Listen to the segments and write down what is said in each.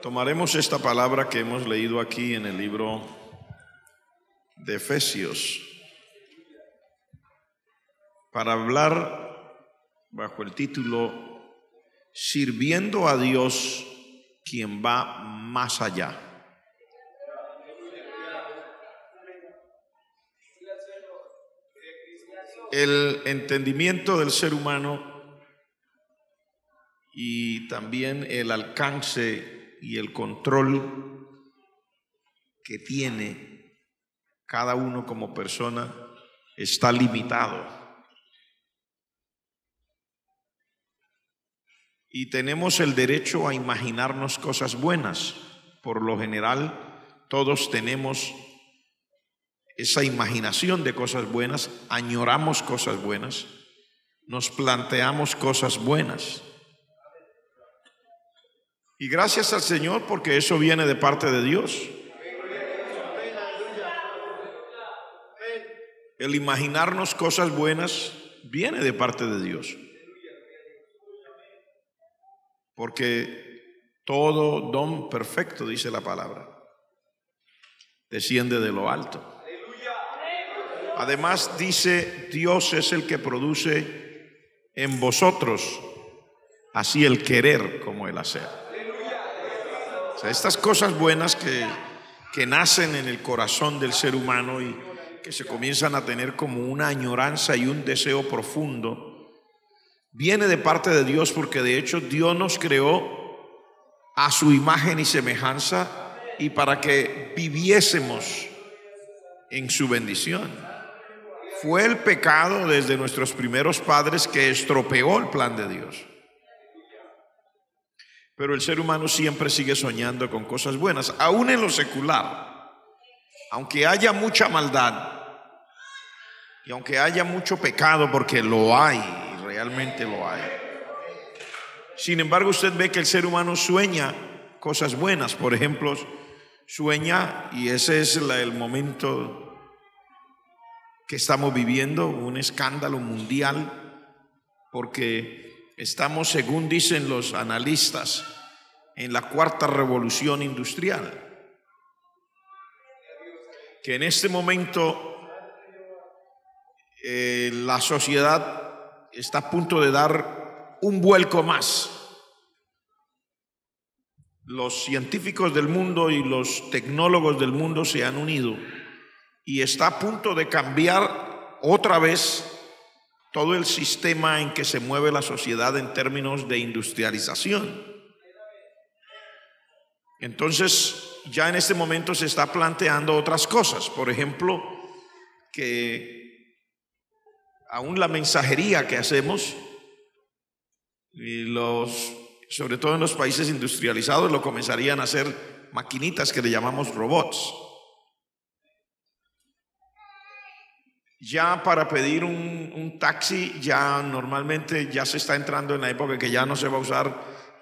Tomaremos esta palabra que hemos leído aquí en el libro de Efesios para hablar bajo el título Sirviendo a Dios, quien va más allá. El entendimiento del ser humano y también el alcance y el control que tiene cada uno como persona está limitado. Y tenemos el derecho a imaginarnos cosas buenas. Por lo general, todos tenemos esa imaginación de cosas buenas, añoramos cosas buenas, nos planteamos cosas buenas. Y gracias al Señor porque eso viene de parte de Dios. El imaginarnos cosas buenas viene de parte de Dios. Porque todo don perfecto, dice la palabra, desciende de lo alto. Además dice, Dios es el que produce en vosotros así el querer como el hacer. O sea, estas cosas buenas que nacen en el corazón del ser humano y que se comienzan a tener como una añoranza y un deseo profundo, viene de parte de Dios, porque de hecho Dios nos creó a su imagen y semejanza y para que viviésemos en su bendición. Fue el pecado desde nuestros primeros padres que estropeó el plan de Dios. Pero el ser humano siempre sigue soñando con cosas buenas, aún en lo secular. Aunque haya mucha maldad y aunque haya mucho pecado, porque lo hay, realmente lo hay. Sin embargo, usted ve que el ser humano sueña cosas buenas. Por ejemplo, sueña, y ese es el momento que estamos viviendo, un escándalo mundial, porque estamos, según dicen los analistas, en la cuarta revolución industrial. Que en este momento la sociedad está a punto de dar un vuelco más. Los científicos del mundo y los tecnólogos del mundo se han unido y está a punto de cambiar otra vez todo el sistema en que se mueve la sociedad en términos de industrialización. Entonces, ya en este momento se está planteando otras cosas. Por ejemplo, que aún la mensajería que hacemos, y sobre todo en los países industrializados, lo comenzarían a hacer maquinitas que le llamamos robots. Ya para pedir un taxi, ya normalmente ya se está entrando en la época que ya no se va a usar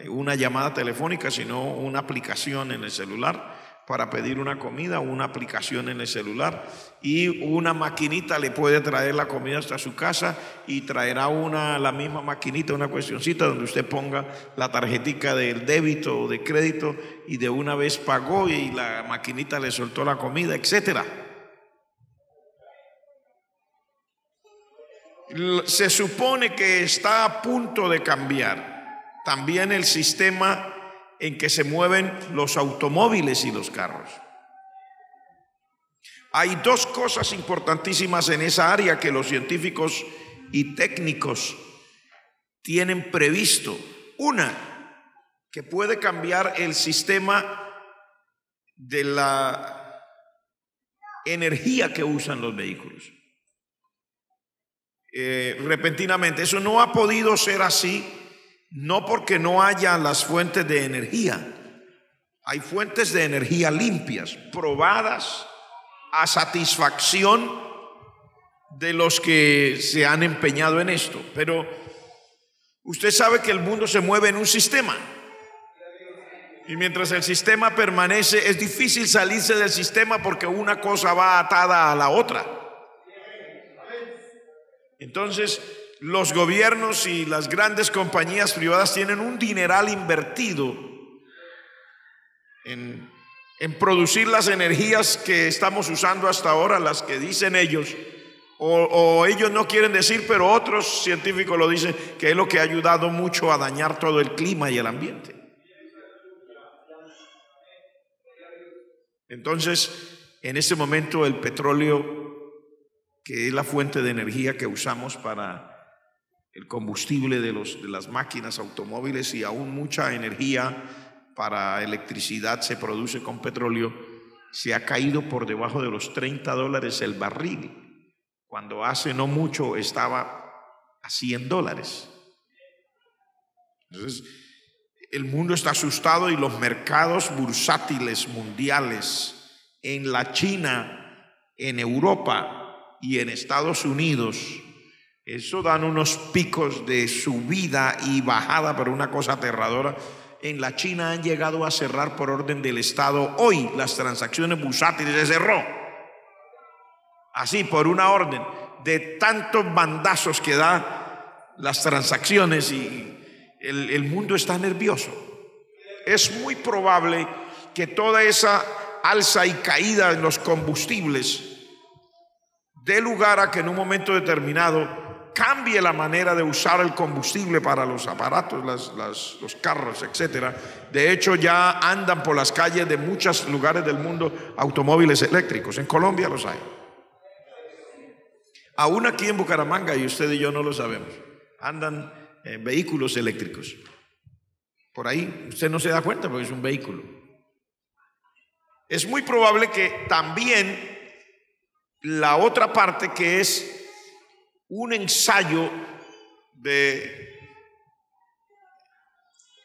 una llamada telefónica, sino una aplicación en el celular. Para pedir una comida, una aplicación en el celular, y una maquinita le puede traer la comida hasta su casa y traerá la misma maquinita, una cuestioncita donde usted ponga la tarjetica del débito o de crédito y de una vez pagó y la maquinita le soltó la comida, etcétera. Se supone que está a punto de cambiar también el sistema en que se mueven los automóviles y los carros. Hay dos cosas importantísimas en esa área que los científicos y técnicos tienen previsto. Una, que puede cambiar el sistema de la energía que usan los vehículos. Repentinamente, eso no ha podido ser así. No porque no haya las fuentes de energía. Hay fuentes de energía limpias, probadas a satisfacción de los que se han empeñado en esto. Pero usted sabe que el mundo se mueve en un sistema. Y mientras el sistema permanece, es difícil salirse del sistema porque una cosa va atada a la otra. Entonces, los gobiernos y las grandes compañías privadas tienen un dineral invertido en producir las energías que estamos usando hasta ahora, las que dicen ellos, o ellos no quieren decir, pero otros científicos lo dicen, que es lo que ha ayudado mucho a dañar todo el clima y el ambiente. Entonces, en este momento el petróleo, que es la fuente de energía que usamos para el combustible de las máquinas, automóviles, y aún mucha energía para electricidad se produce con petróleo, se ha caído por debajo de los $30 el barril, cuando hace no mucho estaba a $100. Entonces, el mundo está asustado y los mercados bursátiles mundiales en la China, en Europa y en Estados Unidos, eso dan unos picos de subida y bajada, pero una cosa aterradora. En la China han llegado a cerrar por orden del Estado. Hoy las transacciones bursátiles se cerró así por una orden de tantos bandazos que da las transacciones, y el mundo está nervioso. Es muy probable que toda esa alza y caída en los combustibles dé lugar a que en un momento determinado cambie la manera de usar el combustible para los aparatos, los carros, etcétera. De hecho, ya andan por las calles de muchos lugares del mundo automóviles eléctricos. En Colombia los hay. Aún aquí en Bucaramanga, y usted y yo no lo sabemos, andan vehículos eléctricos. Por ahí usted no se da cuenta porque es un vehículo. Es muy probable que también la otra parte, que es un ensayo de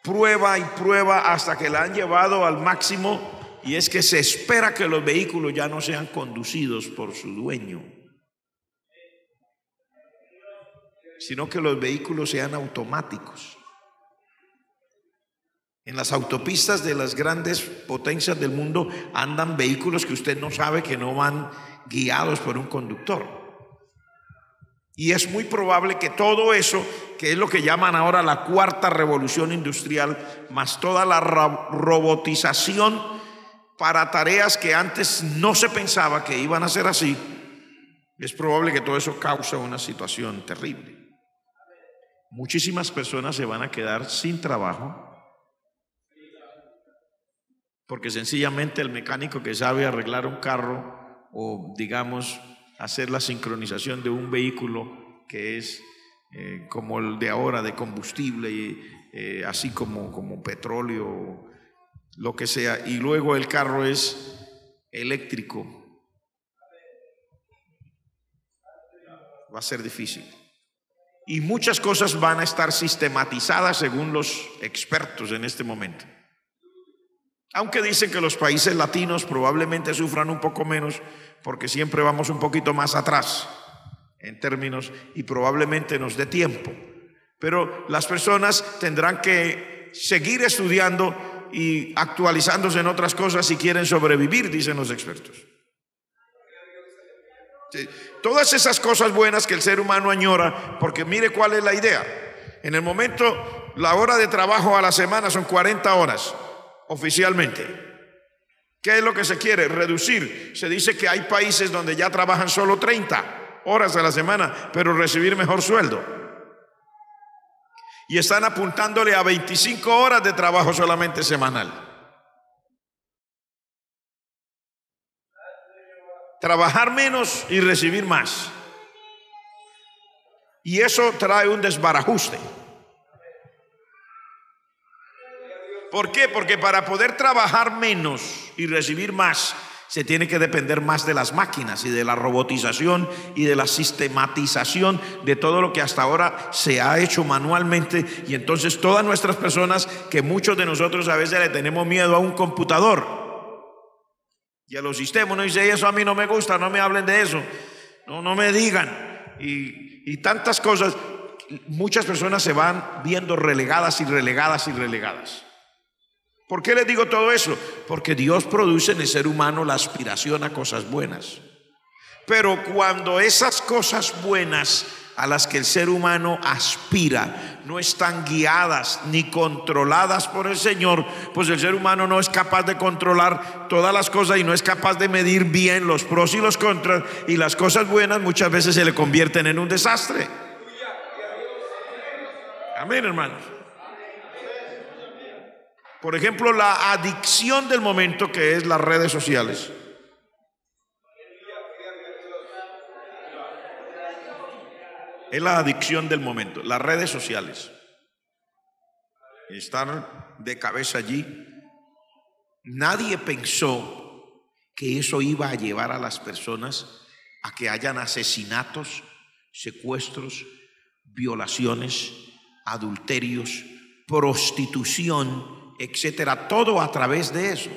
prueba y prueba hasta que la han llevado al máximo, y es que se espera que los vehículos ya no sean conducidos por su dueño, sino que los vehículos sean automáticos. En las autopistas de las grandes potencias del mundo andan vehículos que usted no sabe que no van guiados por un conductor. Y es muy probable que todo eso, que es lo que llaman ahora la cuarta revolución industrial, más toda la robotización para tareas que antes no se pensaba que iban a ser así, es probable que todo eso cause una situación terrible. Muchísimas personas se van a quedar sin trabajo porque sencillamente el mecánico que sabe arreglar un carro, o digamos hacer la sincronización de un vehículo que es como el de ahora, de combustible, así como petróleo, lo que sea, y luego el carro es eléctrico, va a ser difícil. Y muchas cosas van a estar sistematizadas según los expertos en este momento. Aunque dicen que los países latinos probablemente sufran un poco menos, porque siempre vamos un poquito más atrás en términos, y probablemente nos dé tiempo. Pero las personas tendrán que seguir estudiando y actualizándose en otras cosas si quieren sobrevivir, dicen los expertos. Sí, todas esas cosas buenas que el ser humano añora, porque mire cuál es la idea. En el momento, la hora de trabajo a la semana son 40 horas. Oficialmente, ¿qué es lo que se quiere? Reducir. Se dice que hay países donde ya trabajan solo 30 horas a la semana, pero recibir mejor sueldo. Y están apuntándole a 25 horas de trabajo solamente semanal. Trabajar menos y recibir más. Y eso trae un desbarajuste. ¿Por qué? Porque para poder trabajar menos y recibir más, se tiene que depender más de las máquinas y de la robotización y de la sistematización de todo lo que hasta ahora se ha hecho manualmente. Y entonces todas nuestras personas, que muchos de nosotros a veces le tenemos miedo a un computador y a los sistemas, uno dice: eso a mí no me gusta, no me hablen de eso, no me digan, y tantas cosas. Muchas personas se van viendo relegadas y relegadas y relegadas. ¿Por qué les digo todo eso? Porque Dios produce en el ser humano la aspiración a cosas buenas. Pero cuando esas cosas buenas a las que el ser humano aspira no están guiadas ni controladas por el Señor, pues el ser humano no es capaz de controlar todas las cosas y no es capaz de medir bien los pros y los contras, y las cosas buenas muchas veces se le convierten en un desastre. Amén, hermanos. Por ejemplo, la adicción del momento, que es las redes sociales. Es la adicción del momento, las redes sociales. Estar de cabeza allí. Nadie pensó que eso iba a llevar a las personas a que hayan asesinatos, secuestros, violaciones, adulterios, prostitución, etcétera, todo a través de eso.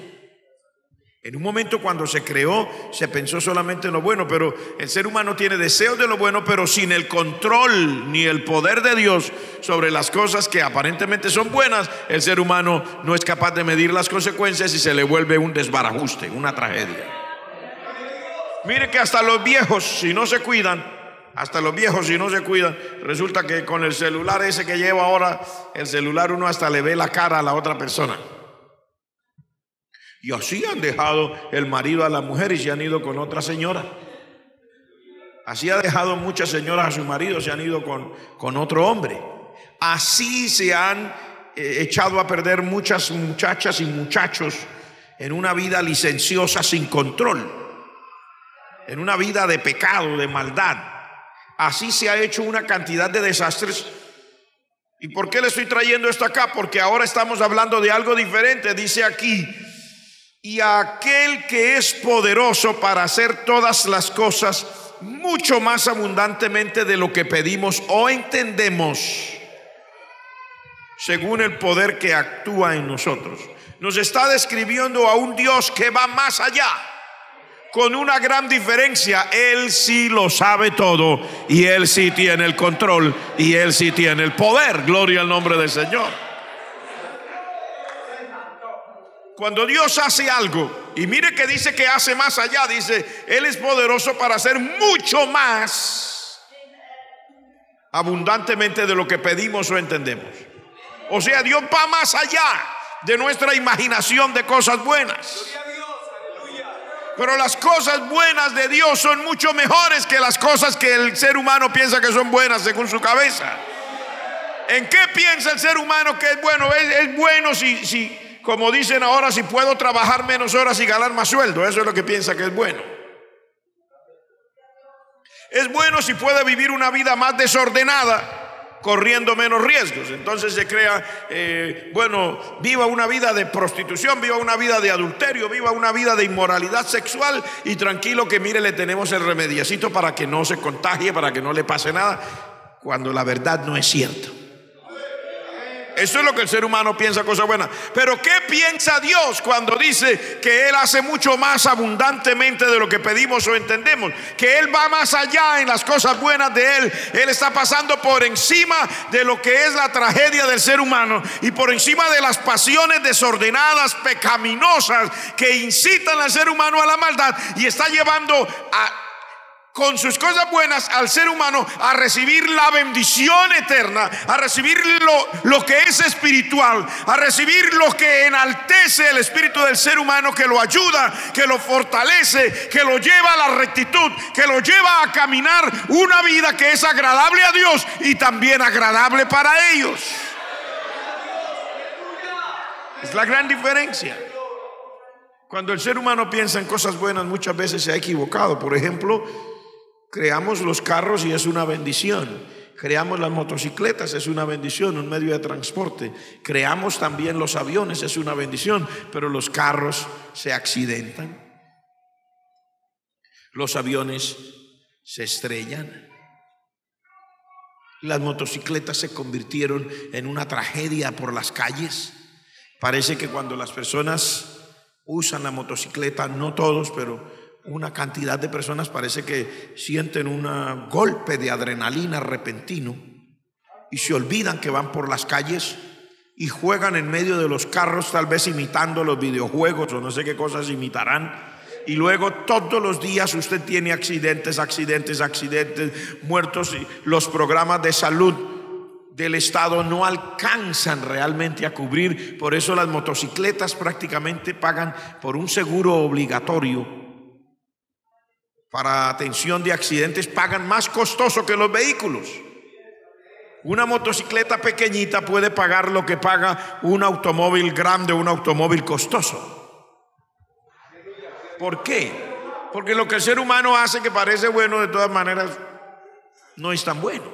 En un momento cuando se creó, se pensó solamente en lo bueno, pero el ser humano tiene deseos de lo bueno, pero sin el control ni el poder de Dios sobre las cosas que aparentemente son buenas, el ser humano no es capaz de medir las consecuencias y se le vuelve un desbarajuste, una tragedia. Mire que hasta los viejos, si no se cuidan, resulta que con el celular ese que lleva ahora, el celular, uno hasta le ve la cara a la otra persona. Y así han dejado el marido a la mujer y se han ido con otra señora. Así ha dejado muchas señoras a su marido, se han ido con otro hombre. Así se han echado a perder muchas muchachas y muchachos en una vida licenciosa sin control, en una vida de pecado, de maldad. Así se ha hecho una cantidad de desastres. ¿Y por qué le estoy trayendo esto acá? Porque ahora estamos hablando de algo diferente. Dice aquí: y a aquel que es poderoso para hacer todas las cosas mucho más abundantemente de lo que pedimos o entendemos, según el poder que actúa en nosotros. Nos está describiendo a un Dios que va más allá, con una gran diferencia. Él sí lo sabe todo, y Él sí tiene el control, y Él sí tiene el poder. Gloria al nombre del Señor. Cuando Dios hace algo, y mire que dice que hace más allá, dice, Él es poderoso para hacer mucho más abundantemente de lo que pedimos o entendemos. O sea, Dios va más allá de nuestra imaginación de cosas buenas. Pero las cosas buenas de Dios son mucho mejores que las cosas que el ser humano piensa que son buenas según su cabeza. ¿En qué piensa el ser humano que es bueno? Es bueno si como dicen ahora, si puedo trabajar menos horas y ganar más sueldo. Eso es lo que piensa que es bueno. Es bueno si puede vivir una vida más desordenada, corriendo menos riesgos. Entonces se crea, viva una vida de prostitución, viva una vida de adulterio, viva una vida de inmoralidad sexual, y tranquilo que mire, le tenemos el remediacito para que no se contagie, para que no le pase nada, cuando la verdad no es cierto. Eso es lo que el ser humano piensa, cosas buenas. Pero ¿qué piensa Dios cuando dice que Él hace mucho más abundantemente de lo que pedimos o entendemos? Que Él va más allá en las cosas buenas de Él. Él está pasando por encima de lo que es la tragedia del ser humano, y por encima de las pasiones desordenadas, pecaminosas, que incitan al ser humano a la maldad, y está llevando con sus cosas buenas al ser humano a recibir la bendición eterna, a recibir lo que es espiritual, a recibir lo que enaltece el espíritu del ser humano, que lo ayuda, que lo fortalece, que lo lleva a la rectitud, que lo lleva a caminar una vida que es agradable a Dios y también agradable para ellos. Es la gran diferencia. Cuando el ser humano piensa en cosas buenas, muchas veces se ha equivocado. Por ejemplo, creamos los carros y es una bendición. Creamos las motocicletas, es una bendición, un medio de transporte. Creamos también los aviones, es una bendición. Pero los carros se accidentan, los aviones se estrellan, las motocicletas se convirtieron en una tragedia por las calles. Parece que cuando las personas usan la motocicleta, no todos, pero una cantidad de personas, parece que sienten un golpe de adrenalina repentino y se olvidan que van por las calles y juegan en medio de los carros, tal vez imitando los videojuegos o no sé qué cosas imitarán, y luego todos los días usted tiene accidentes, muertos, y los programas de salud del Estado no alcanzan realmente a cubrir. Por eso las motocicletas prácticamente pagan por un seguro obligatorio para atención de accidentes, pagan más costoso que los vehículos. Una motocicleta pequeñita puede pagar lo que paga un automóvil grande, un automóvil costoso. ¿Por qué? Porque lo que el ser humano hace que parece bueno, de todas maneras no es tan bueno.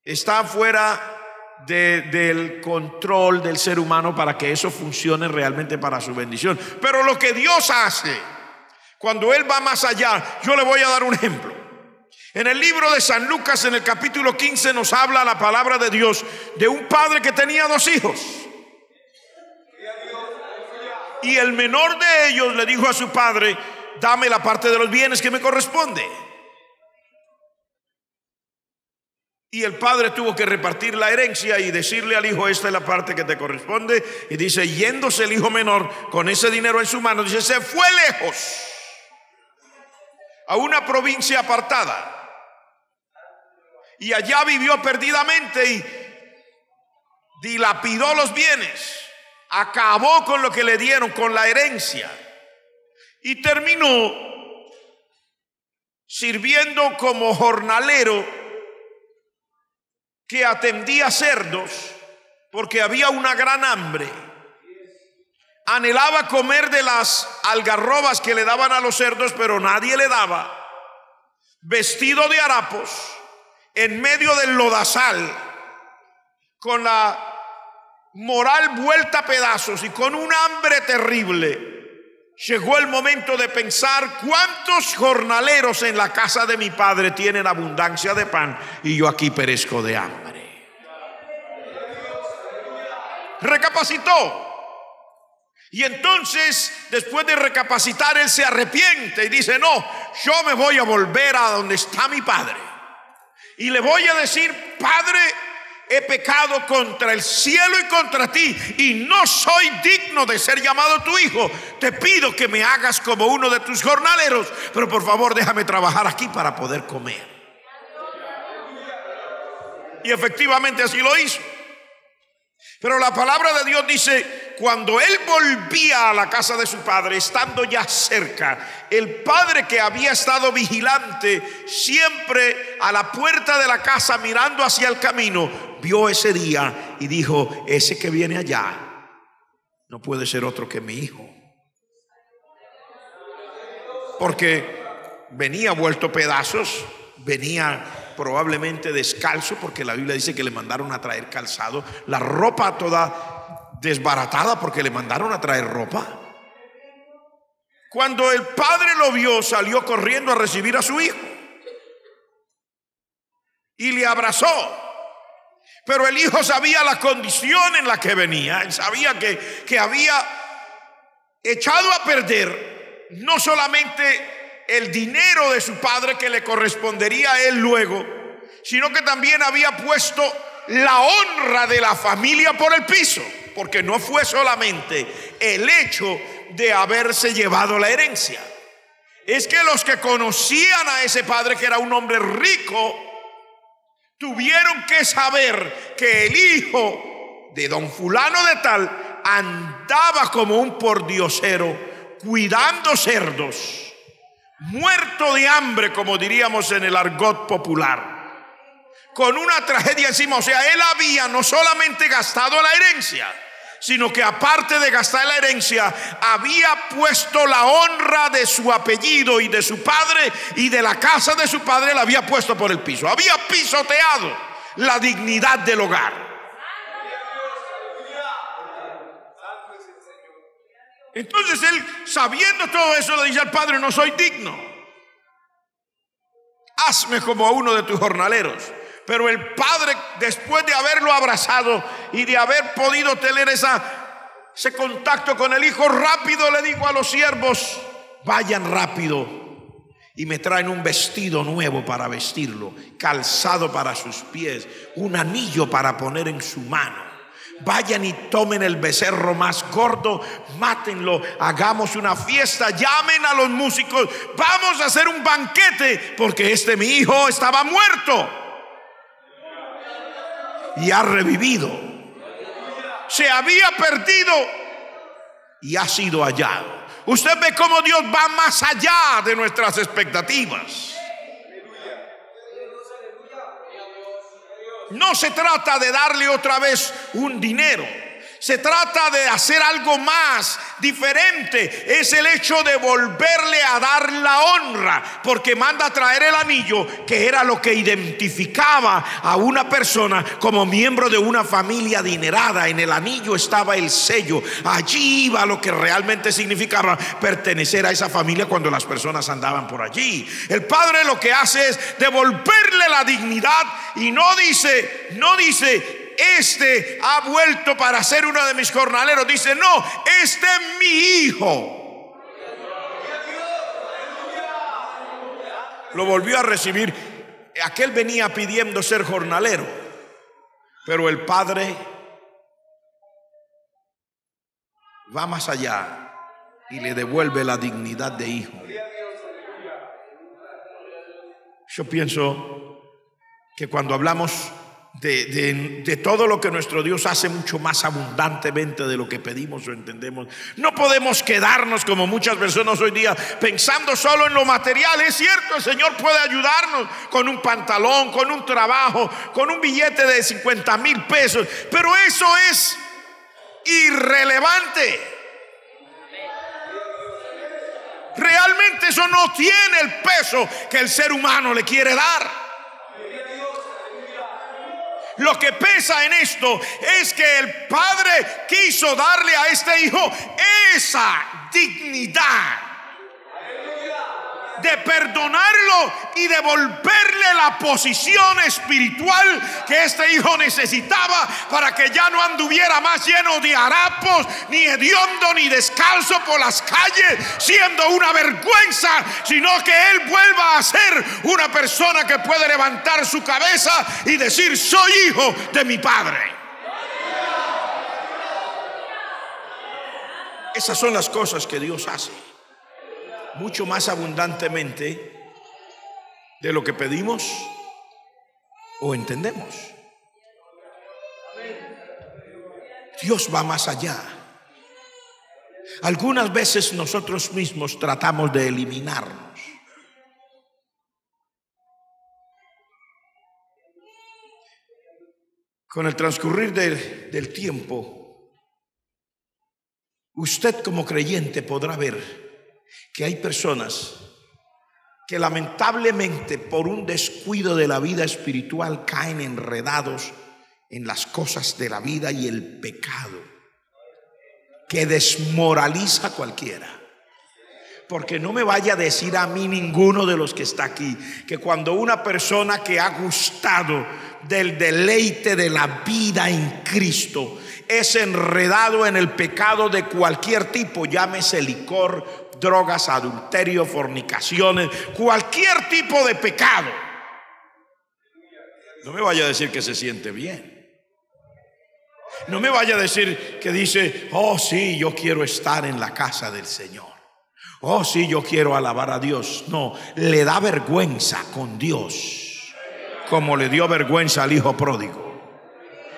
Está fuera del control del ser humano para que eso funcione realmente para su bendición. Pero lo que Dios hace, cuando Él va más allá, yo le voy a dar un ejemplo. En el libro de San Lucas, en el capítulo 15, nos habla la palabra de Dios de un padre que tenía 2 hijos. Y el menor de ellos le dijo a su padre: dame la parte de los bienes que me corresponde. Y el padre tuvo que repartir la herencia y decirle al hijo: esta es la parte que te corresponde. Y dice, yéndose el hijo menor con ese dinero en su mano, dice, se fue lejos a una provincia apartada, y allá vivió perdidamente y dilapidó los bienes, acabó con lo que le dieron, con la herencia, y terminó sirviendo como jornalero que atendía cerdos, porque había una gran hambre. Anhelaba comer de las algarrobas que le daban a los cerdos, pero nadie le daba. Vestido de harapos, en medio del lodazal, con la moral vuelta a pedazos y con un hambre terrible, llegó el momento de pensar: ¿cuántos jornaleros en la casa de mi padre tienen abundancia de pan y yo aquí perezco de hambre? Recapacitó. Y entonces, después de recapacitar, él se arrepiente y dice: no, yo me voy a volver a donde está mi padre y le voy a decir: Padre, he pecado contra el cielo y contra ti, y no soy digno de ser llamado tu hijo. Te pido que me hagas como uno de tus jornaleros, pero por favor déjame trabajar aquí para poder comer. Y efectivamente así lo hizo. Pero la palabra de Dios dice: cuando él volvía a la casa de su padre, estando ya cerca, el padre, que había estado vigilante siempre a la puerta de la casa mirando hacia el camino, vio ese día y dijo: ese que viene allá no puede ser otro que mi hijo, porque venía vuelto pedazos, venía probablemente descalzo, porque la Biblia dice que le mandaron a traer calzado, la ropa toda desbaratada porque le mandaron a traer ropa. Cuando el padre lo vio, salió corriendo a recibir a su hijo y le abrazó. Pero el hijo sabía la condición en la que venía. Él sabía que había echado a perder no solamente el dinero de su padre, que le correspondería a él luego, sino que también había puesto la honra de la familia por el piso, porque no fue solamente el hecho de haberse llevado la herencia. Es que los que conocían a ese padre, que era un hombre rico, tuvieron que saber que el hijo de don fulano de tal andaba como un pordiosero cuidando cerdos, muerto de hambre, como diríamos en el argot popular, con una tragedia encima. O sea, él había no solamente gastado la herencia, sino que aparte de gastar la herencia, había puesto la honra de su apellido y de su padre y de la casa de su padre, la había puesto por el piso. Había pisoteado la dignidad del hogar. Entonces él, sabiendo todo eso, le dice al padre: no soy digno, hazme como a uno de tus jornaleros. Pero el padre, después de haberlo abrazado y de haber podido tener ese contacto con el hijo, rápido le dijo a los siervos: vayan rápido y me traen un vestido nuevo para vestirlo, calzado para sus pies, un anillo para poner en su mano. Vayan y tomen el becerro más gordo, mátenlo, hagamos una fiesta, llamen a los músicos, vamos a hacer un banquete, porque mi hijo estaba muerto y ha revivido. Se había perdido y ha sido hallado. Usted ve cómo Dios va más allá de nuestras expectativas. No se trata de darle otra vez un dinero. Se trata de hacer algo más diferente. Es el hecho de volverle a dar la honra, porque manda a traer el anillo, que era lo que identificaba a una persona como miembro de una familia adinerada. En el anillo estaba el sello. Allí iba lo que realmente significaba pertenecer a esa familia cuando las personas andaban por allí. El padre lo que hace es devolverle la dignidad, y no dice este ha vuelto para ser uno de mis jornaleros. Dice, no, este es mi hijo. Lo volvió a recibir. Aquel venía pidiendo ser jornalero, pero el padre va más allá y le devuelve la dignidad de hijo. Yo pienso que cuando hablamos de todo lo que nuestro Dios hace mucho más abundantemente de lo que pedimos o entendemos, no podemos quedarnos como muchas personas hoy día pensando solo en lo material. Es cierto, el Señor puede ayudarnos con un pantalón, con un trabajo, con un billete de 50,000 pesos, pero eso es irrelevante. Realmente eso no tiene el peso que el ser humano le quiere dar. Lo que pesa en esto es que el padre quiso darle a este hijo esa dignidad de perdonarlo y devolverle la posición espiritual que este hijo necesitaba, para que ya no anduviera más lleno de harapos, ni hediondo, ni descalzo por las calles, siendo una vergüenza, sino que él vuelva a ser una persona que puede levantar su cabeza y decir: soy hijo de mi padre. Esas son las cosas que Dios hace, mucho más abundantemente de lo que pedimos o entendemos. Dios va más allá. Algunas veces nosotros mismos tratamos de eliminarnos. Con el transcurrir del tiempo, usted como creyente podrá ver que hay personas que lamentablemente por un descuido de la vida espiritual caen enredados en las cosas de la vida y el pecado, que desmoraliza a cualquiera. Porque no me vaya a decir a mí ninguno de los que está aquí que cuando una persona que ha gustado del deleite de la vida en Cristo es enredado en el pecado de cualquier tipo, llámese licor, drogas, adulterio, fornicaciones, cualquier tipo de pecado, no me vaya a decir que se siente bien. No me vaya a decir que dice: oh sí, yo quiero estar en la casa del Señor. Oh sí, yo quiero alabar a Dios. No, le da vergüenza con Dios, como le dio vergüenza al hijo pródigo.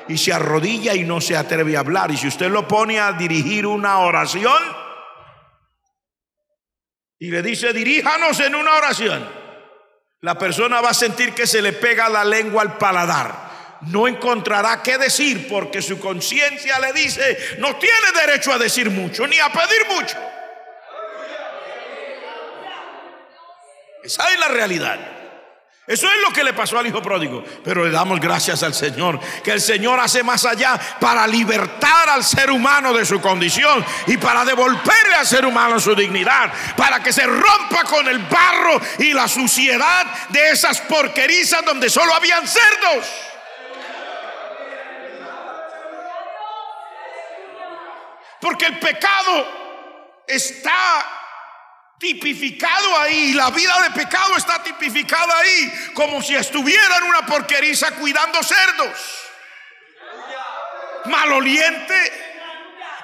Y se arrodilla y no se atreve a hablar. Y si usted lo pone a dirigir una oración y le dice: diríjanos en una oración, la persona va a sentir que se le pega la lengua al paladar. No encontrará qué decir, porque su conciencia le dice: no tiene derecho a decir mucho ni a pedir mucho. Esa es la realidad. Eso es lo que le pasó al hijo pródigo. Pero le damos gracias al Señor, que el Señor hace más allá para libertar al ser humano de su condición y para devolverle al ser humano su dignidad, para que se rompa con el barro y la suciedad de esas porquerizas donde solo habían cerdos. Porque el pecado está tipificado ahí, la vida de pecado está tipificada ahí, como si estuviera en una porqueriza cuidando cerdos. maloliente,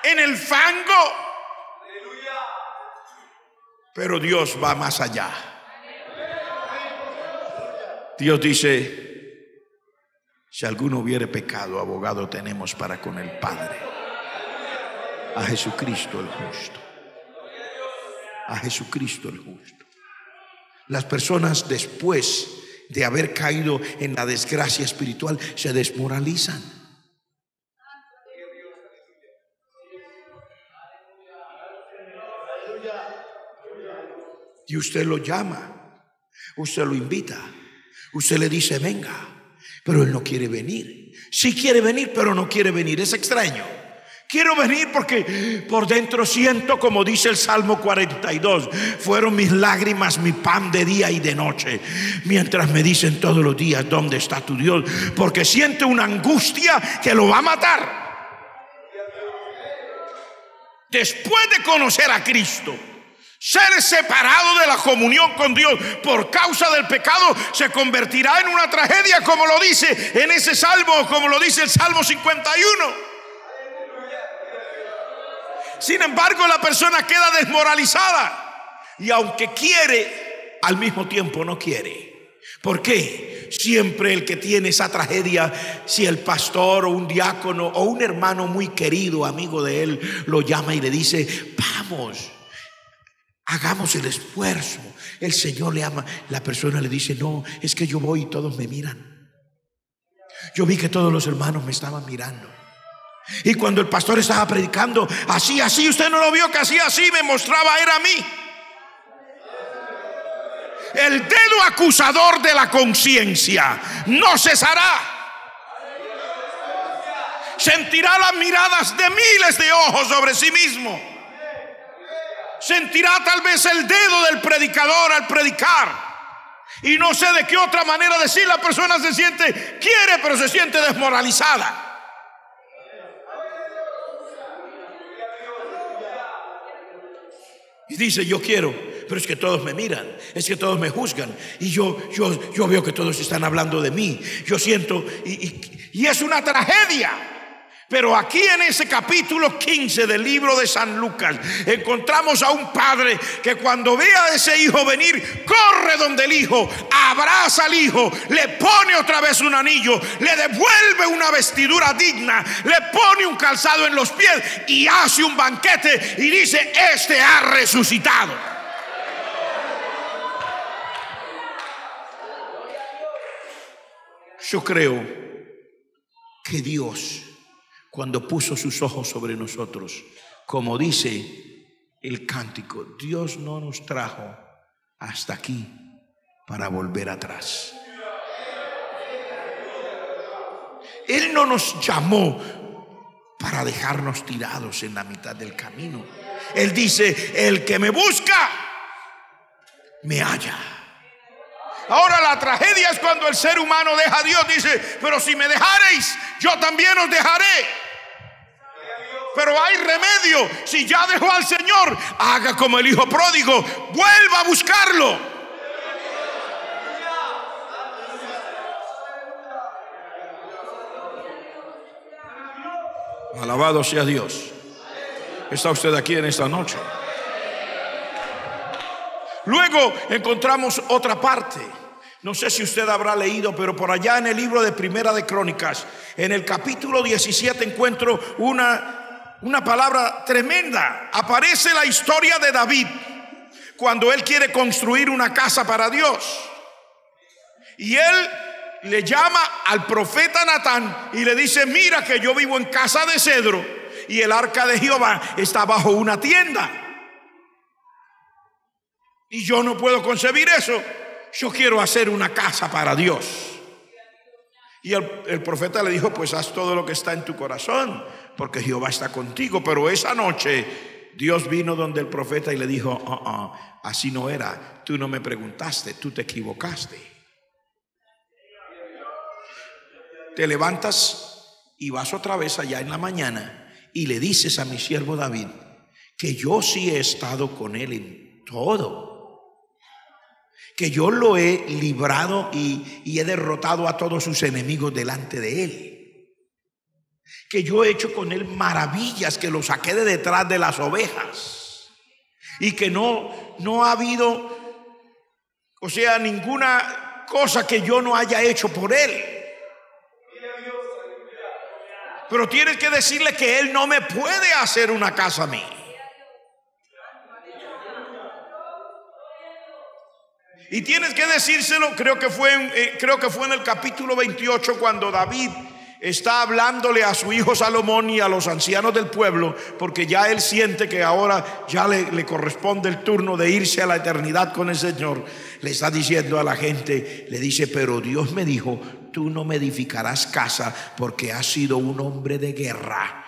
en el fango. Pero Dios va más allá. Dios dice: si alguno hubiere pecado, abogado tenemos para con el Padre, a Jesucristo el justo. A Jesucristo el justo. Las personas, después de haber caído en la desgracia espiritual, se desmoralizan. Y usted lo llama, usted lo invita, usted le dice venga, pero él no quiere venir. Sí quiere venir, pero no quiere venir. Es extraño. Quiero venir porque por dentro siento, como dice el Salmo 42, fueron mis lágrimas mi pan de día y de noche, mientras me dicen todos los días: ¿dónde está tu Dios? Porque siente una angustia que lo va a matar. Después de conocer a Cristo, ser separado de la comunión con Dios por causa del pecado se convertirá en una tragedia, como lo dice en ese salmo, como lo dice el Salmo 51. Sin embargo, la persona queda desmoralizada, y aunque quiere, al mismo tiempo no quiere. ¿Por qué? Siempre el que tiene esa tragedia, si el pastor o un diácono o un hermano muy querido, amigo de él, lo llama y le dice: vamos, hagamos el esfuerzo, el Señor le ama, la persona le dice: no, es que yo voy y todos me miran. Yo vi que todos los hermanos me estaban mirando. Y cuando el pastor estaba predicando así, usted no lo vio que hacía así, me mostraba, era a mí. El dedo acusador de la conciencia no cesará. Sentirá las miradas de miles de ojos sobre sí mismo. Sentirá tal vez el dedo del predicador al predicar. Y no sé de qué otra manera decir, la persona se siente, quiere, pero se siente desmoralizada. Y dice: yo quiero, pero es que todos me miran, es que todos me juzgan, y yo veo que todos están hablando de mí. Yo siento, y es una tragedia. Pero aquí en ese capítulo 15 del libro de San Lucas encontramos a un padre que cuando ve a ese hijo venir, corre donde el hijo, abraza al hijo, le pone otra vez un anillo, le devuelve una vestidura digna, le pone un calzado en los pies y hace un banquete y dice: este ha resucitado. Yo creo que Dios, cuando puso sus ojos sobre nosotros, como dice el cántico, Dios no nos trajo hasta aquí para volver atrás. Él no nos llamó para dejarnos tirados en la mitad del camino. Él dice: el que me busca, me halla. Ahora la tragedia es cuando el ser humano deja a Dios. Dice: pero si me dejareis, yo también os dejaré. Pero hay remedio. Si ya dejó al Señor, haga como el hijo pródigo, vuelva a buscarlo. Alabado sea Dios. ¿Está usted aquí en esta noche? Luego encontramos otra parte. No sé si usted habrá leído, pero por allá en el libro de Primera de Crónicas, en el capítulo 17, encuentro una palabra tremenda. Aparece la historia de David cuando él quiere construir una casa para Dios, y él le llama al profeta Natán y le dice: mira que yo vivo en casa de cedro y el arca de Jehová está bajo una tienda, y yo no puedo concebir eso. Yo quiero hacer una casa para Dios. Y el profeta le dijo: pues haz todo lo que está en tu corazón, porque Jehová está contigo. Pero esa noche Dios vino donde el profeta y le dijo: así no era, tú no me preguntaste, tú te equivocaste. Te levantas y vas otra vez allá en la mañana y le dices a mi siervo David que yo sí he estado con él en todo, que yo lo he librado y he derrotado a todos sus enemigos delante de él, que yo he hecho con él maravillas, que lo saqué de detrás de las ovejas y que no ha habido, o sea, ninguna cosa que yo no haya hecho por él. Pero tienes que decirle que él no me puede hacer una casa a mí. Y tienes que decírselo, creo que fue en el capítulo 28 cuando David está hablándole a su hijo Salomón y a los ancianos del pueblo, porque ya él siente que ahora ya le corresponde el turno de irse a la eternidad con el Señor. Le está diciendo a la gente, le dice: pero Dios me dijo, tú no me edificarás casa porque has sido un hombre de guerra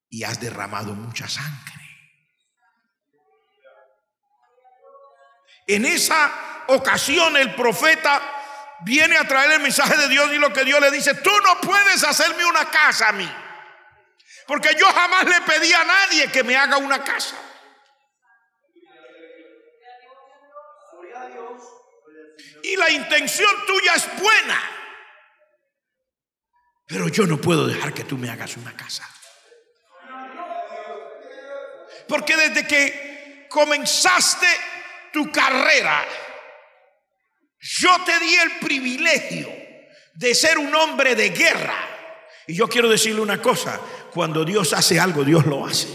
y has derramado mucha sangre. En esa ocasión el profeta viene a traer el mensaje de Dios y lo que Dios le dice: tú no puedes hacerme una casa a mí, porque yo jamás le pedí a nadie que me haga una casa. Y la intención tuya es buena, pero yo no puedo dejar que tú me hagas una casa, porque desde que comenzaste tu carrera, yo te di el privilegio de ser un hombre de guerra. Y yo quiero decirle una cosa: cuando Dios hace algo, Dios lo hace.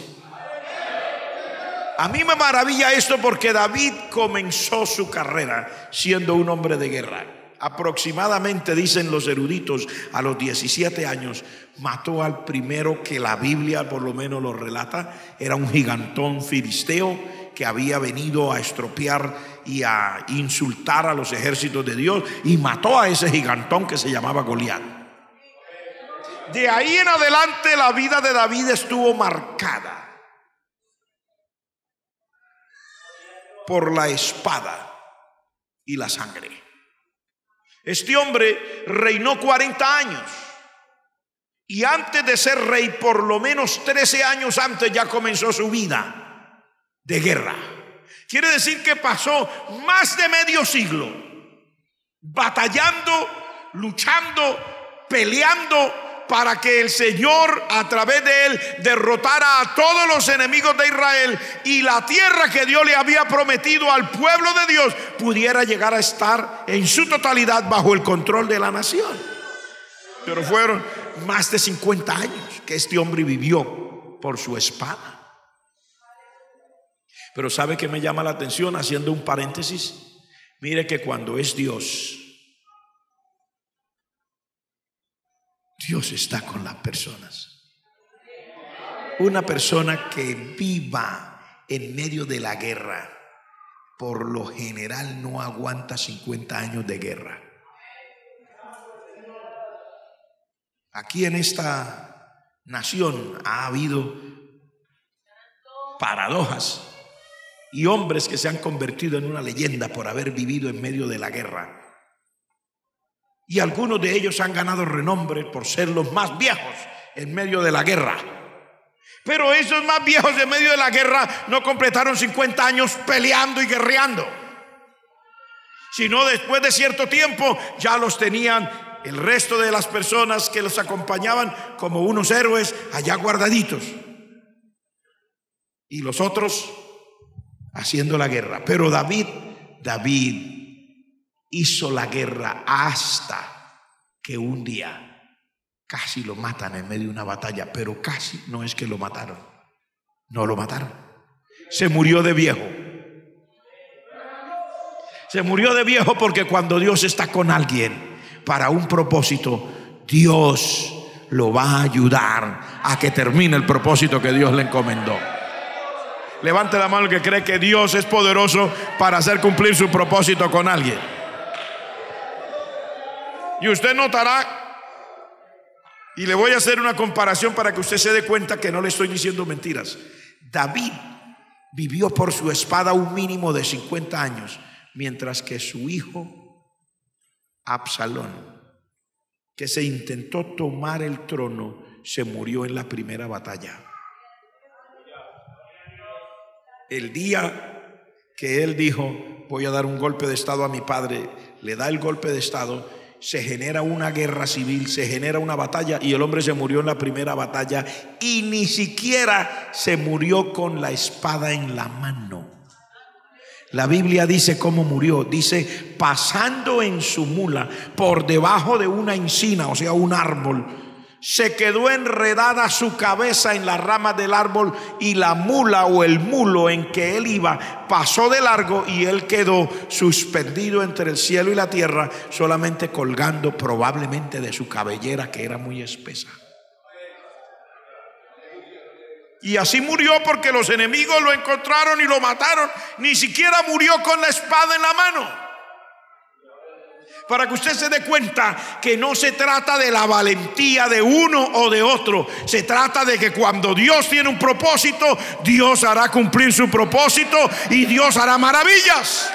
A mí me maravilla esto porque David comenzó su carrera siendo un hombre de guerra. Aproximadamente, dicen los eruditos, a los 17 años mató al primero que la Biblia por lo menos lo relata. Era un gigantón filisteo que había venido a estropear y a insultar a los ejércitos de Dios, y mató a ese gigantón que se llamaba Goliat. De ahí en adelante la vida de David estuvo marcada por la espada y la sangre. Este hombre reinó 40 años y antes de ser rey, por lo menos 13 años antes, ya comenzó su vida de guerra. Quiere decir que pasó más de medio siglo batallando, luchando, peleando para que el Señor a través de él derrotara a todos los enemigos de Israel y la tierra que Dios le había prometido al pueblo de Dios pudiera llegar a estar en su totalidad bajo el control de la nación. Pero fueron más de 50 años que este hombre vivió por su espada. Pero ¿sabe qué me llama la atención? Haciendo un paréntesis, mire que cuando es Dios, Dios está con las personas. Una persona que viva en medio de la guerra, por lo general no aguanta 50 años de guerra. Aquí en esta nación ha habido paradojas y hombres que se han convertido en una leyenda por haber vivido en medio de la guerra. Y algunos de ellos han ganado renombre por ser los más viejos en medio de la guerra. Pero esos más viejos en medio de la guerra no completaron 50 años peleando y guerreando, sino después de cierto tiempo ya los tenían el resto de las personas que los acompañaban como unos héroes allá guardaditos, y los otros haciendo la guerra. Pero David hizo la guerra hasta que un día casi lo matan en medio de una batalla. Pero casi no es que lo mataron, no lo mataron. Se murió de viejo. Se murió de viejo porque cuando Dios está con alguien para un propósito, Dios lo va a ayudar a que termine el propósito que Dios le encomendó. Levante la mano el que cree que Dios es poderoso para hacer cumplir su propósito con alguien. Y usted notará, y le voy a hacer una comparación para que usted se dé cuenta que no le estoy diciendo mentiras. David vivió por su espada un mínimo de 50 años, mientras que su hijo Absalón, que se intentó tomar el trono, se murió en la primera batalla. El día que él dijo: voy a dar un golpe de estado a mi padre, le da el golpe de estado se genera una guerra civil, se genera una batalla y el hombre se murió en la primera batalla y ni siquiera se murió con la espada en la mano. La Biblia dice cómo murió. Dice, pasando en su mula por debajo de una encina, o sea, un árbol, se quedó enredada su cabeza en las ramas del árbol y la mula o el mulo en que él iba pasó de largo y él quedó suspendido entre el cielo y la tierra, solamente colgando probablemente de su cabellera, que era muy espesa. Y así murió porque los enemigos lo encontraron y lo mataron. Ni siquiera murió con la espada en la mano. Para que usted se dé cuenta que no se trata de la valentía de uno o de otro. Se trata de que cuando Dios tiene un propósito, Dios hará cumplir su propósito y Dios hará maravillas.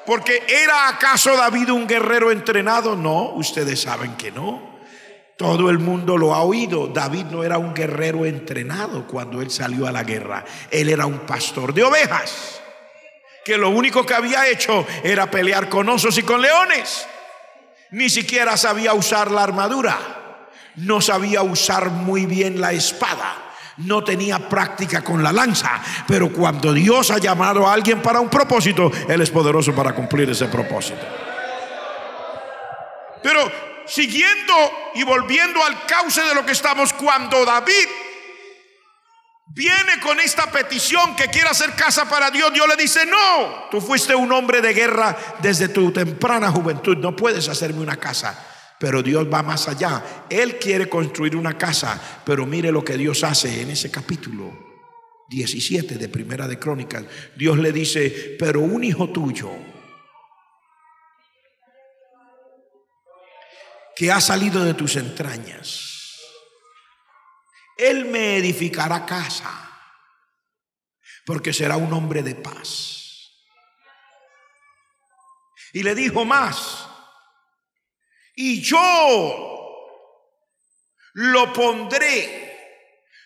Porque ¿era acaso David un guerrero entrenado? No, ustedes saben que no. Todo el mundo lo ha oído. David no era un guerrero entrenado cuando él salió a la guerra. Él era un pastor de ovejas, que lo único que había hecho era pelear con osos y con leones. Ni siquiera sabía usar la armadura, no sabía usar muy bien la espada, no tenía práctica con la lanza. Pero cuando Dios ha llamado a alguien para un propósito, Él es poderoso para cumplir ese propósito. Pero siguiendo y volviendo al cauce de lo que estamos, cuando David viene con esta petición que quiere hacer casa para Dios, Dios le dice: no, tú fuiste un hombre de guerra desde tu temprana juventud, no puedes hacerme una casa. Pero Dios va más allá. Él quiere construir una casa, pero mire lo que Dios hace en ese capítulo 17 de Primera de Crónicas. Dios le dice: pero un hijo tuyo que ha salido de tus entrañas, él me edificará casa, porque será un hombre de paz. Y le dijo más: y yo lo pondré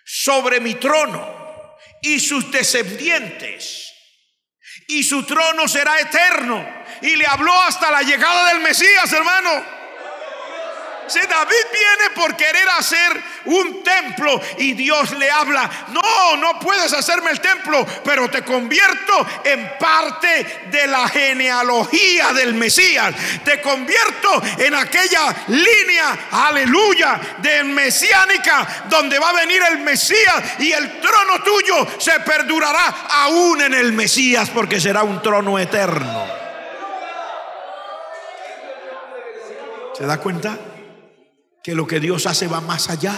sobre mi trono y sus descendientes, y su trono será eterno. Y le habló hasta la llegada del Mesías, hermano. Si David viene por querer hacer un templo y Dios le habla: no, no puedes hacerme el templo, pero te convierto en parte de la genealogía del Mesías. Te convierto en aquella línea, aleluya, de mesiánica, donde va a venir el Mesías, y el trono tuyo se perdurará aún en el Mesías, porque será un trono eterno. ¿Se da cuenta? Que lo que Dios hace va más allá,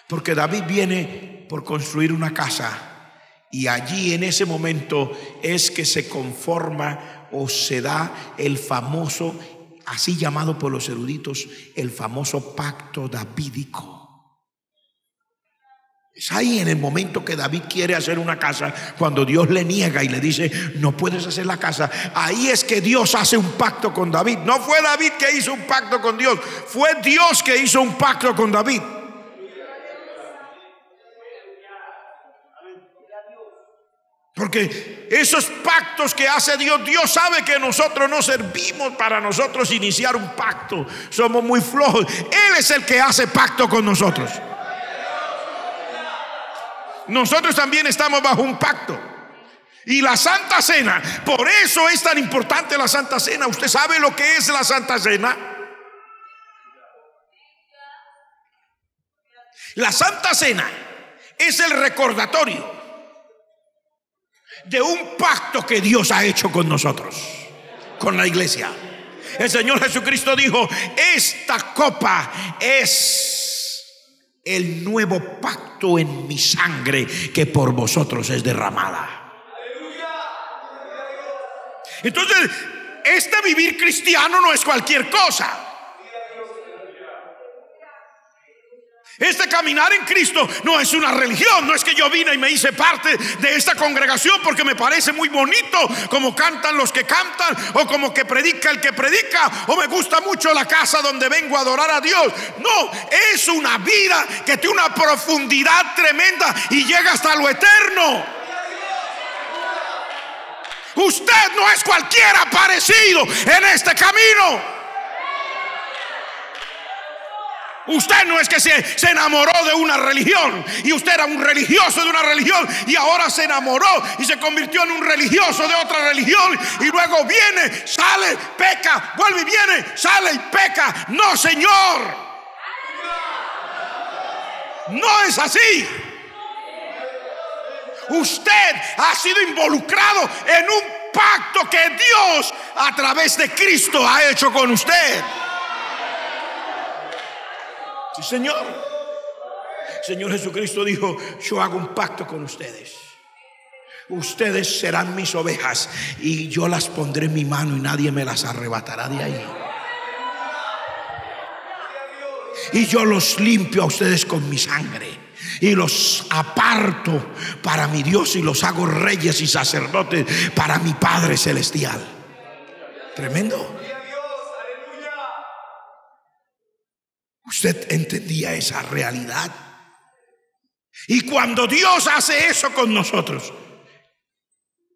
porque David viene por construir una casa, y allí en ese momento es que se conforma o se da el famoso, así llamado por los eruditos, el famoso pacto davídico. Es ahí en el momento que David quiere hacer una casa, cuando Dios le niega y le dice: no puedes hacer la casa. Ahí es que Dios hace un pacto con David. No fue David que hizo un pacto con Dios, fue Dios que hizo un pacto con David. Porque esos pactos que hace Dios, Dios sabe que nosotros no servimos para nosotros iniciar un pacto. Somos muy flojos. Él es el que hace pacto con nosotros. Nosotros también estamos bajo un pacto. Y la Santa Cena, por eso es tan importante la Santa Cena. ¿Usted sabe lo que es la Santa Cena? La Santa Cena es el recordatorio de un pacto que Dios ha hecho con nosotros, con la iglesia. El Señor Jesucristo dijo: esta copa es el nuevo pacto en mi sangre, que por vosotros es derramada. Entonces, este vivir cristiano no es cualquier cosa. Este caminar en Cristo no es una religión. No es que yo vine y me hice parte de esta congregación porque me parece muy bonito como cantan los que cantan, o como que predica el que predica, o me gusta mucho la casa donde vengo a adorar a Dios. No, es una vida que tiene una profundidad tremenda y llega hasta lo eterno. Usted no es cualquiera aparecido en este camino. Usted no es que se enamoró de una religión y usted era un religioso de una religión y ahora se enamoró y se convirtió en un religioso de otra religión y luego viene, sale, peca, vuelve y viene, sale y peca. No, señor, no es así. Usted ha sido involucrado en un pacto que Dios a través de Cristo ha hecho con usted. Sí, Señor. Señor Jesucristo dijo: yo hago un pacto con ustedes. Ustedes serán mis ovejas y yo las pondré en mi mano y nadie me las arrebatará de ahí. Y yo los limpio a ustedes con mi sangre y los aparto para mi Dios y los hago reyes y sacerdotes para mi Padre celestial. Tremendo. Usted entendía esa realidad. Y cuando Dios hace eso con nosotros,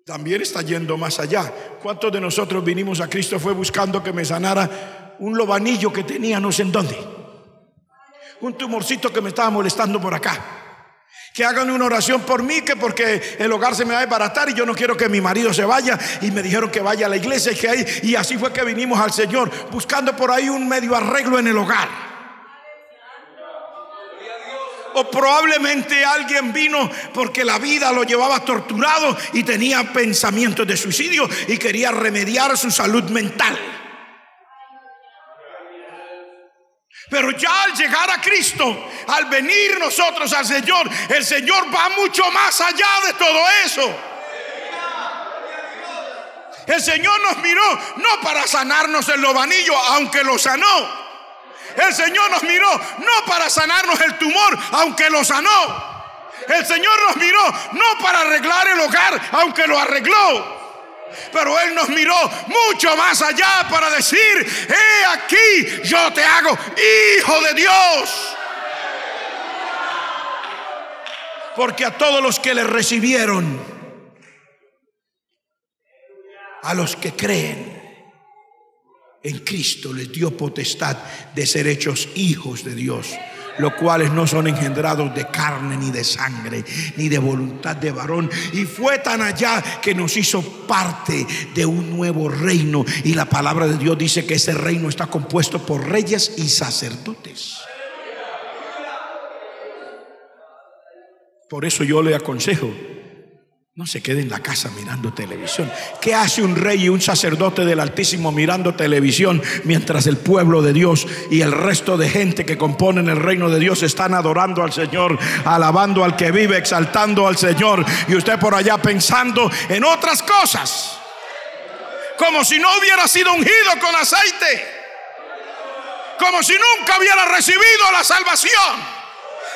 también está yendo más allá. ¿Cuántos de nosotros vinimos a Cristo fue buscando que me sanara un lobanillo que tenía no sé en dónde? Un tumorcito que me estaba molestando por acá. Que hagan una oración por mí, que porque el hogar se me va a desbaratar y yo no quiero que mi marido se vaya. Y me dijeron que vaya a la iglesia y así fue que vinimos al Señor, buscando por ahí un medio arreglo en el hogar. O probablemente alguien vino porque la vida lo llevaba torturado y tenía pensamientos de suicidio y quería remediar su salud mental. Pero ya al llegar a Cristo, al venir nosotros al Señor, el Señor va mucho más allá de todo eso. El Señor nos miró no para sanarnos el lobanillo, aunque lo sanó. El Señor nos miró no para sanarnos el tumor, aunque lo sanó. El Señor nos miró no para arreglar el hogar, aunque lo arregló. Pero Él nos miró mucho más allá para decir: he aquí, yo te hago hijo de Dios. Porque a todos los que le recibieron, a los que creen en Cristo, les dio potestad de ser hechos hijos de Dios, los cuales no son engendrados de carne ni de sangre ni de voluntad de varón. Y fue tan allá que nos hizo parte de un nuevo reino. Y la palabra de Dios dice que ese reino está compuesto por reyes y sacerdotes. Por eso yo le aconsejo: no se quede en la casa mirando televisión. ¿Qué hace un rey y un sacerdote del Altísimo mirando televisión mientras el pueblo de Dios y el resto de gente que componen el reino de Dios están adorando al Señor, alabando al que vive, exaltando al Señor, y usted por allá pensando en otras cosas, como si no hubiera sido ungido con aceite, como si nunca hubiera recibido la salvación?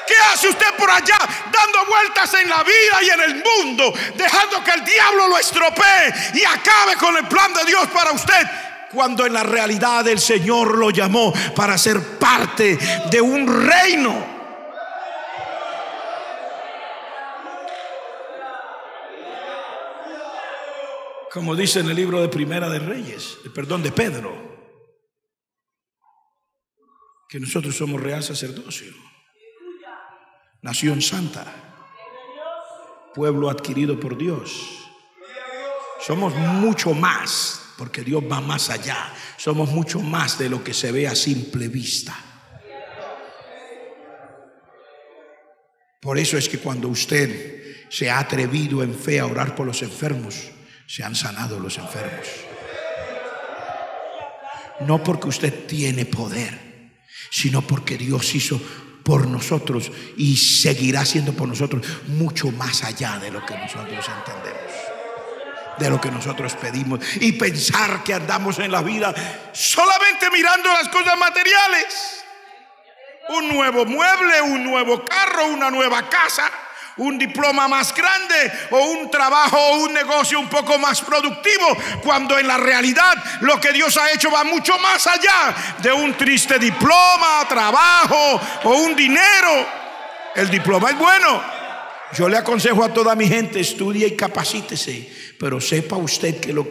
¿Qué hace usted por allá dando vueltas en la vida y en el mundo, dejando que el diablo lo estropee y acabe con el plan de Dios para usted, cuando en la realidad el Señor lo llamó para ser parte de un reino? Como dice en el libro de Primera de Reyes, de Pedro, que nosotros somos real sacerdocio, nación santa, pueblo adquirido por Dios. Somos mucho más, porque Dios va más allá. Somos mucho más de lo que se ve a simple vista. Por eso es que cuando usted se ha atrevido en fe a orar por los enfermos, se han sanado los enfermos. No porque usted tiene poder, sino porque Dios hizo por nosotros y seguirá haciendo por nosotros mucho más allá de lo que nosotros entendemos, de lo que nosotros pedimos. Y pensar que andamos en la vida solamente mirando las cosas materiales: un nuevo mueble, un nuevo carro, una nueva casa, un diploma más grande o un trabajo o un negocio un poco más productivo, cuando en la realidad lo que Dios ha hecho va mucho más allá de un triste diploma, trabajo o un dinero. El diploma es bueno, Yo le aconsejo a toda mi gente: estudie y capacítese, pero sepa usted que lo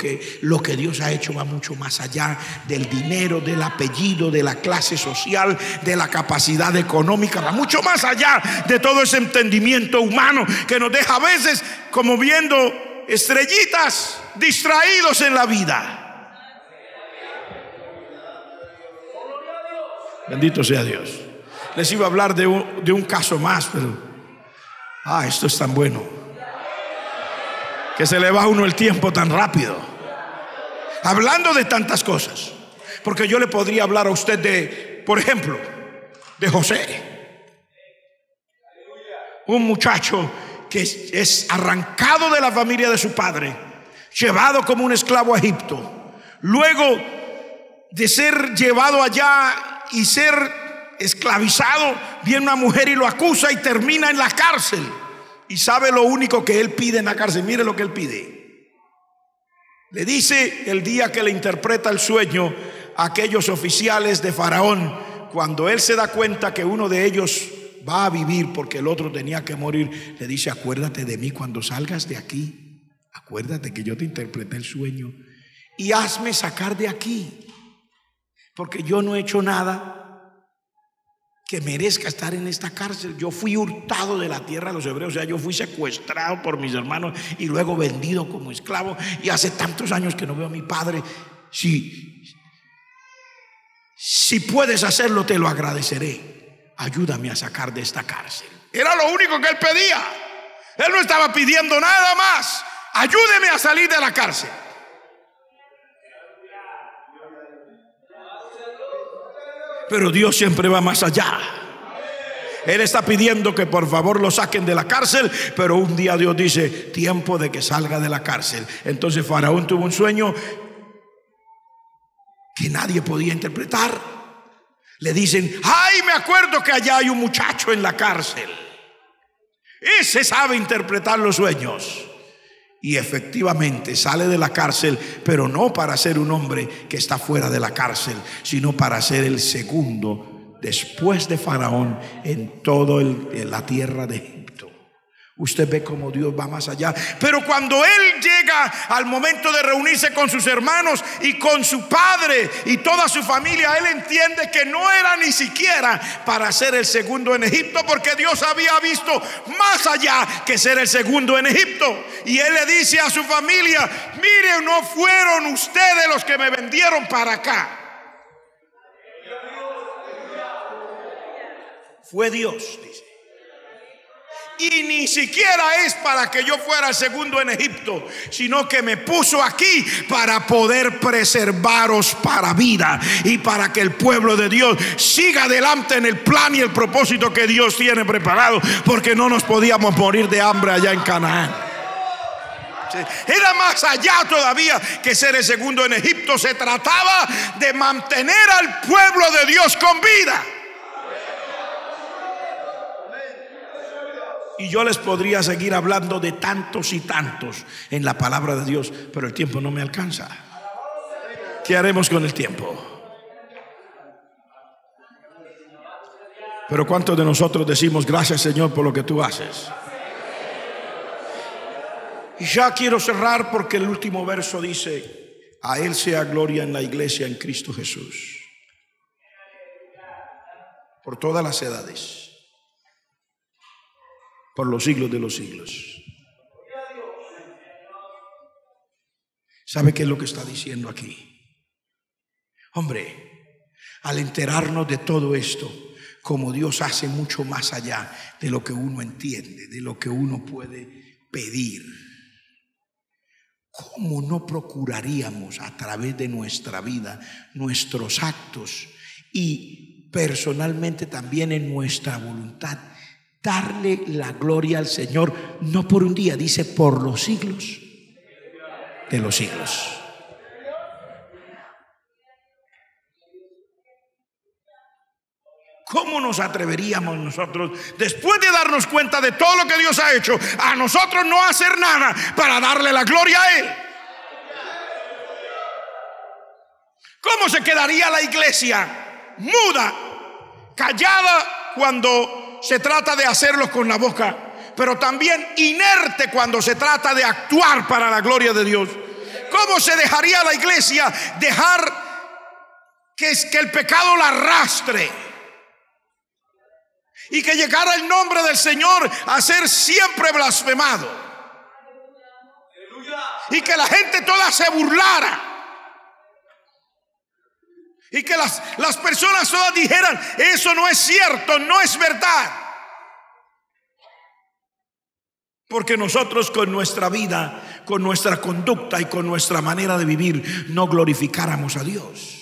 que Dios ha hecho va mucho más allá del dinero, del apellido, de la clase social, de la capacidad económica. Va mucho más allá de todo ese entendimiento humano que nos deja a veces como viendo estrellitas, distraídos en la vida. Bendito sea Dios. Les iba a hablar de un caso más, pero esto es tan bueno que se le va a uno el tiempo tan rápido, hablando de tantas cosas. Porque yo le podría hablar a usted de, por ejemplo, de José, un muchacho que es arrancado de la familia de su padre, llevado como un esclavo a Egipto. Luego de ser llevado allá y ser esclavizado, viene una mujer y lo acusa y termina en la cárcel. Y sabe lo único que él pide en la cárcel. Mire lo que él pide. Le dice el día que le interpreta el sueño a aquellos oficiales de Faraón, cuando él se da cuenta que uno de ellos va a vivir porque el otro tenía que morir, le dice: acuérdate de mí cuando salgas de aquí, acuérdate que yo te interpreté el sueño y hazme sacar de aquí, porque yo no he hecho nada que merezca estar en esta cárcel. Yo fui hurtado de la tierra de los hebreos, o sea, yo fui secuestrado por mis hermanos y luego vendido como esclavo, y hace tantos años que no veo a mi padre. Si puedes hacerlo, te lo agradeceré. Ayúdame a sacar de esta cárcel. Era lo único que él pedía. Él no estaba pidiendo nada más. Ayúdeme a salir de la cárcel. Pero Dios siempre va más allá. Él está pidiendo que por favor lo saquen de la cárcel, pero un día Dios dice: tiempo de que salga de la cárcel. Entonces Faraón tuvo un sueño que nadie podía interpretar. Le dicen: ay, me acuerdo que allá hay un muchacho en la cárcel, ese sabe interpretar los sueños. Y efectivamente sale de la cárcel, pero no para ser un hombre que está fuera de la cárcel, sino para ser el segundo después de Faraón en toda la tierra de Egipto. Usted ve cómo Dios va más allá. Pero cuando él llega al momento de reunirse con sus hermanos y con su padre y toda su familia, él entiende que no era ni siquiera para ser el segundo en Egipto, porque Dios había visto más allá que ser el segundo en Egipto. Y él le dice a su familia: miren, no fueron ustedes los que me vendieron para acá, fue Dios, dice. Y ni siquiera es para que yo fuera el segundo en Egipto, sino que me puso aquí para poder preservaros para vida y para que el pueblo de Dios siga adelante en el plan y el propósito que Dios tiene preparado, porque no nos podíamos morir de hambre allá en Canaán. Era más allá todavía que ser el segundo en Egipto. Se trataba de mantener al pueblo de Dios con vida. Y yo les podría seguir hablando de tantos y tantos en la palabra de Dios, pero el tiempo no me alcanza. ¿Qué haremos con el tiempo? Pero ¿cuántos de nosotros decimos: gracias, Señor, por lo que tú haces? Y ya quiero cerrar, porque el último verso dice: a Él sea gloria en la iglesia en Cristo Jesús, por todas las edades, por los siglos de los siglos. ¿Sabe qué es lo que está diciendo aquí? Hombre, al enterarnos de todo esto, como Dios hace mucho más allá de lo que uno entiende, de lo que uno puede pedir, ¿cómo no procuraríamos a través de nuestra vida, nuestros actos y personalmente también en nuestra voluntad, darle la gloria al Señor? No por un día, dice por los siglos de los siglos. ¿Cómo nos atreveríamos nosotros, después de darnos cuenta de todo lo que Dios ha hecho, a nosotros no hacer nada para darle la gloria a Él? ¿Cómo se quedaría la iglesia muda, callada, cuando se trata de hacerlo con la boca, pero también inerte cuando se trata de actuar para la gloria de Dios. ¿Cómo se dejaría la iglesia dejar que el pecado la arrastre y que llegara el nombre del Señor a ser siempre blasfemado y que la gente toda se burlara y que las personas todas dijeran: eso no es cierto, no es verdad? Porque nosotros con nuestra vida, con nuestra conducta y con nuestra manera de vivir no glorificáramos a Dios.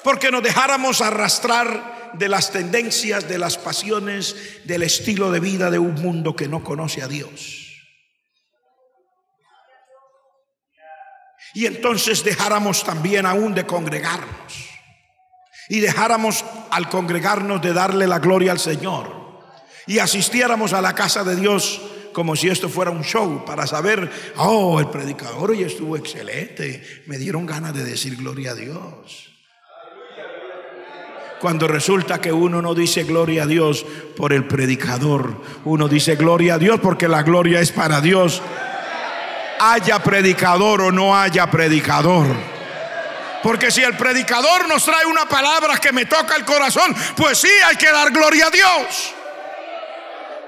Porque nos dejáramos arrastrar de las tendencias, de las pasiones, del estilo de vida de un mundo que no conoce a Dios. Y entonces dejáramos también aún de congregarnos, y dejáramos al congregarnos de darle la gloria al Señor, y asistiéramos a la casa de Dios como si esto fuera un show para saber: oh, el predicador hoy estuvo excelente, me dieron ganas de decir gloria a Dios. Cuando resulta que uno no dice gloria a Dios por el predicador, uno dice gloria a Dios porque la gloria es para Dios, haya predicador o no haya predicador. Porque si el predicador nos trae una palabra que me toca el corazón, pues sí, hay que dar gloria a Dios.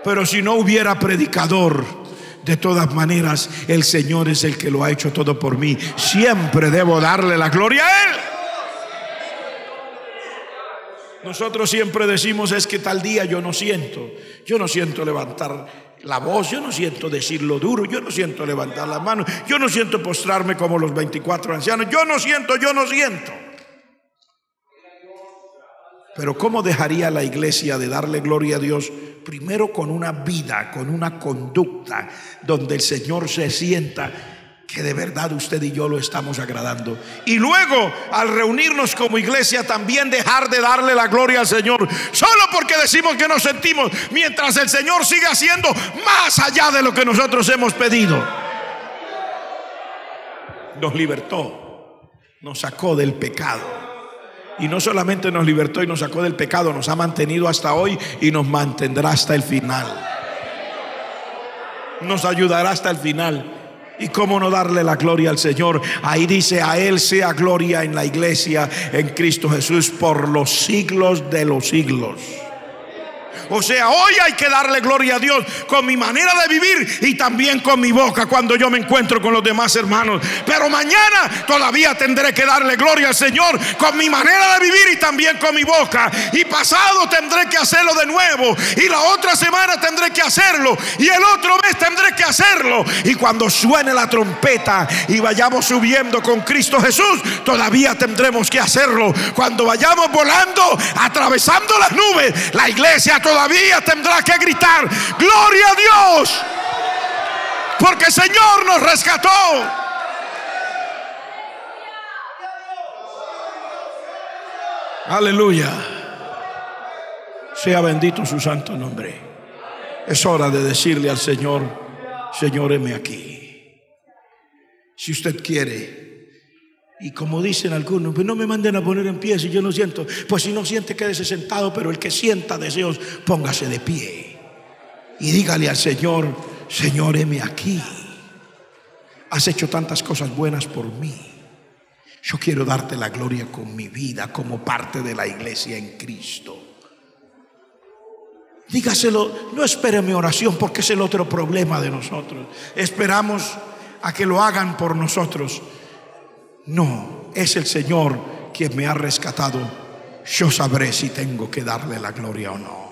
Pero si no hubiera predicador, de todas maneras el Señor es el que lo ha hecho todo por mí, siempre debo darle la gloria a Él. Nosotros siempre decimos: es que tal día yo no siento levantar la voz, yo no siento decirlo duro, yo no siento levantar las manos, yo no siento postrarme como los 24 ancianos, yo no siento. Pero ¿cómo dejaría la iglesia de darle gloria a Dios? Primero con una vida, con una conducta donde el Señor se sienta que de verdad usted y yo lo estamos agradando. Y luego, al reunirnos como iglesia, también dejar de darle la gloria al Señor solo porque decimos que nos sentimos, mientras el Señor sigue haciendo más allá de lo que nosotros hemos pedido. Nos libertó, nos sacó del pecado. Y no solamente nos libertó y nos sacó del pecado, nos ha mantenido hasta hoy y nos mantendrá hasta el final. Nos ayudará hasta el final. ¿Y cómo no darle la gloria al Señor? Ahí dice: a Él sea gloria en la iglesia, en Cristo Jesús, por los siglos de los siglos. O sea, hoy hay que darle gloria a Dios con mi manera de vivir y también con mi boca cuando yo me encuentro con los demás hermanos. Pero mañana todavía tendré que darle gloria al Señor con mi manera de vivir y también con mi boca. Y pasado tendré que hacerlo de nuevo. Y la otra semana tendré que hacerlo. Y el otro mes tendré que hacerlo. Y cuando suene la trompeta y vayamos subiendo con Cristo Jesús, todavía tendremos que hacerlo. Cuando vayamos volando, atravesando las nubes, la iglesia todavía tendrá que gritar: gloria a Dios, porque el Señor nos rescató. Aleluya. Sea bendito su santo nombre. Es hora de decirle al Señor: Señor, heme aquí. Si usted quiere. Y como dicen algunos: pues no me manden a poner en pie si yo no siento. Pues si no siente, quédese sentado. Pero el que sienta deseos, póngase de pie y dígale al Señor: Señor, heme aquí. Has hecho tantas cosas buenas por mí. Yo quiero darte la gloria con mi vida como parte de la iglesia en Cristo. Dígaselo. No espere mi oración, porque es el otro problema de nosotros. Esperamos a que lo hagan por nosotros. No, es el Señor quien me ha rescatado. Yo sabré si tengo que darle la gloria o no.